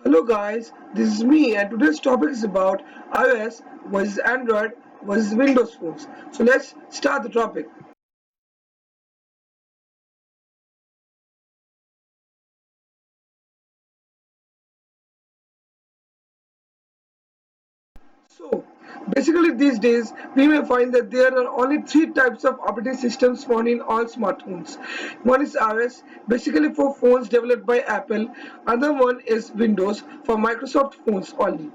Hello guys, this is me and today's topic is about iOS versus Android versus Windows phones. So let's start the topic. So basically these days we may find that there are only three types of operating systems found in all smartphones. One is iOS, basically for phones developed by Apple. Another one is Windows for Microsoft phones only,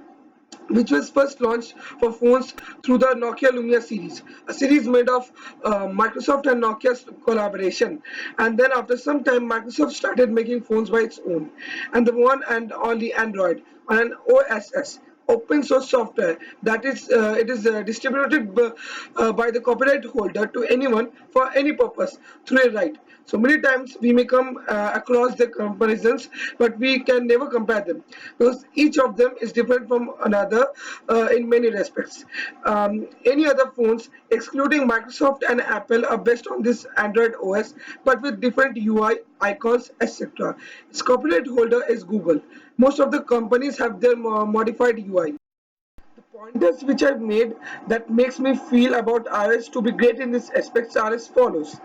which was first launched for phones through the Nokia Lumia series, a series made of Microsoft and Nokia's collaboration. And then after some time, Microsoft started making phones by its own, and the one and only Android on an OSS. Open source software that is it is distributed by the copyright holder to anyone for any purpose through a right. So many times we may come across the comparisons, but we can never compare them because each of them is different from another in many respects. Any other phones, excluding Microsoft and Apple, are based on this Android OS, but with different UI, icons, etc. Its copyright holder is Google. Most of the companies have their modified UI. The pointers which I've made that makes me feel about iOS to be great in this aspects are as follows.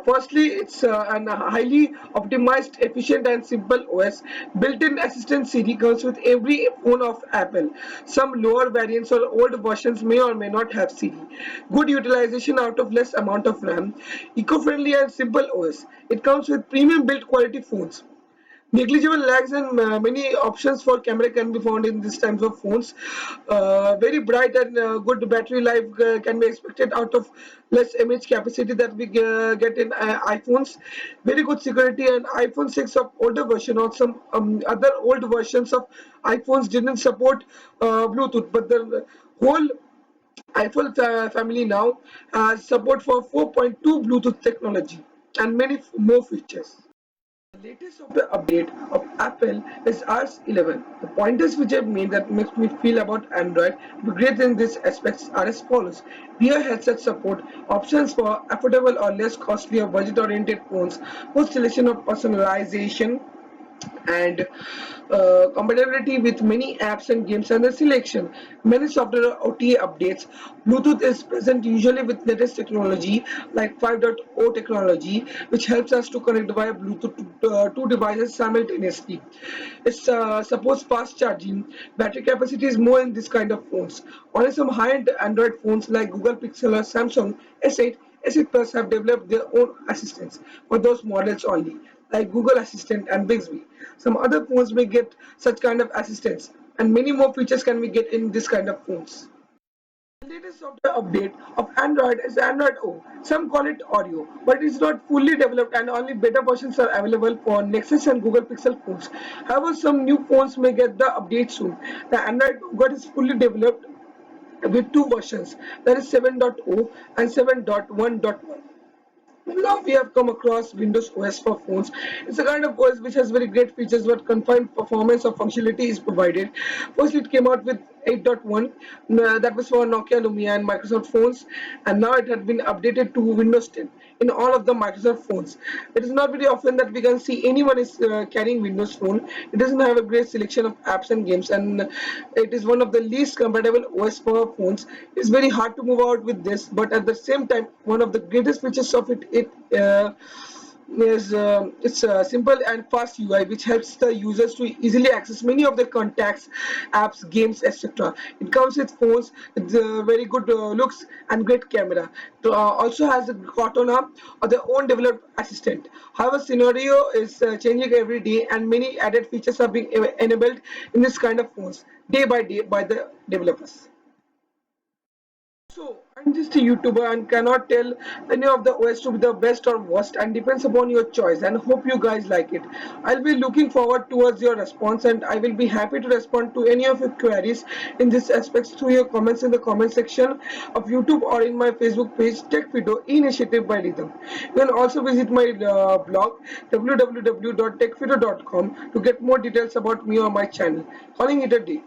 Firstly, it's an highly optimized, efficient, and simple OS. Built-in assistant Siri comes with every phone of Apple. Some lower variants or old versions may or may not have Siri. Good utilization out of less amount of RAM. Eco-friendly and simple OS. It comes with premium build quality phones. Negligible lags and many options for camera can be found in these types of phones. Very bright and good battery life can be expected out of less image capacity that we get in iPhones. Very good security, and iPhone 6 of older version or some other old versions of iPhones didn't support Bluetooth, but the whole iPhone family now has support for 4.2 Bluetooth technology and many more features. The latest software update of Apple is iOS 11. The pointers which I've made that makes me feel about Android to be great in these aspects are as follows. VR headset support, options for affordable or less costly or budget-oriented phones, full selection of personalization, and compatibility with many apps and games under selection. Many software OTA updates. Bluetooth is present usually with latest technology like 5.0 technology, which helps us to connect via Bluetooth to two devices simultaneously. It supports fast charging. Battery capacity is more in this kind of phones. Only some high-end Android phones like Google Pixel or Samsung S8 S8 Plus have developed their own assistants for those models only, like Google Assistant and Bixby. Some other phones may get such kind of assistants, and many more features can we get in this kind of phones. The latest software update of Android is Android O. Some call it Oreo, but it is not fully developed and only beta versions are available for Nexus and Google Pixel phones. However, some new phones may get the update soon. The Android Nougat is fully developed with two versions, that is 7.0 and 7.1.1. Now we have come across Windows OS for phones. It's a kind of OS which has very great features but confined performance or functionality is provided. First it came out with 8.1, that was for Nokia Lumia and Microsoft phones, and now it had been updated to Windows 10 in all of the Microsoft phones. It is not very often that we can see anyone is carrying Windows phone. It doesn't have a great selection of apps and games, and it is one of the least compatible OS for phones. It's very hard to move out with this, but at the same time, one of the greatest features of it is it's a simple and fast UI which helps the users to easily access many of the contacts, apps, games, etc. It comes with phones with very good looks and great camera. It also has a Cortana or their own developed assistant. However, scenario is changing every day, and many added features are being enabled in this kind of phones day by day by the developers. So, I'm just a YouTuber and cannot tell any of the OS to be the best or worst, and depends upon your choice, and hope you guys like it. I'll be looking forward towards your response, and I will be happy to respond to any of your queries in this aspects through your comments in the comment section of YouTube or in my Facebook page Techfeedo Initiative by Rhythm. You can also visit my blog www.techfeedo.com to get more details about me or my channel. Calling it a day.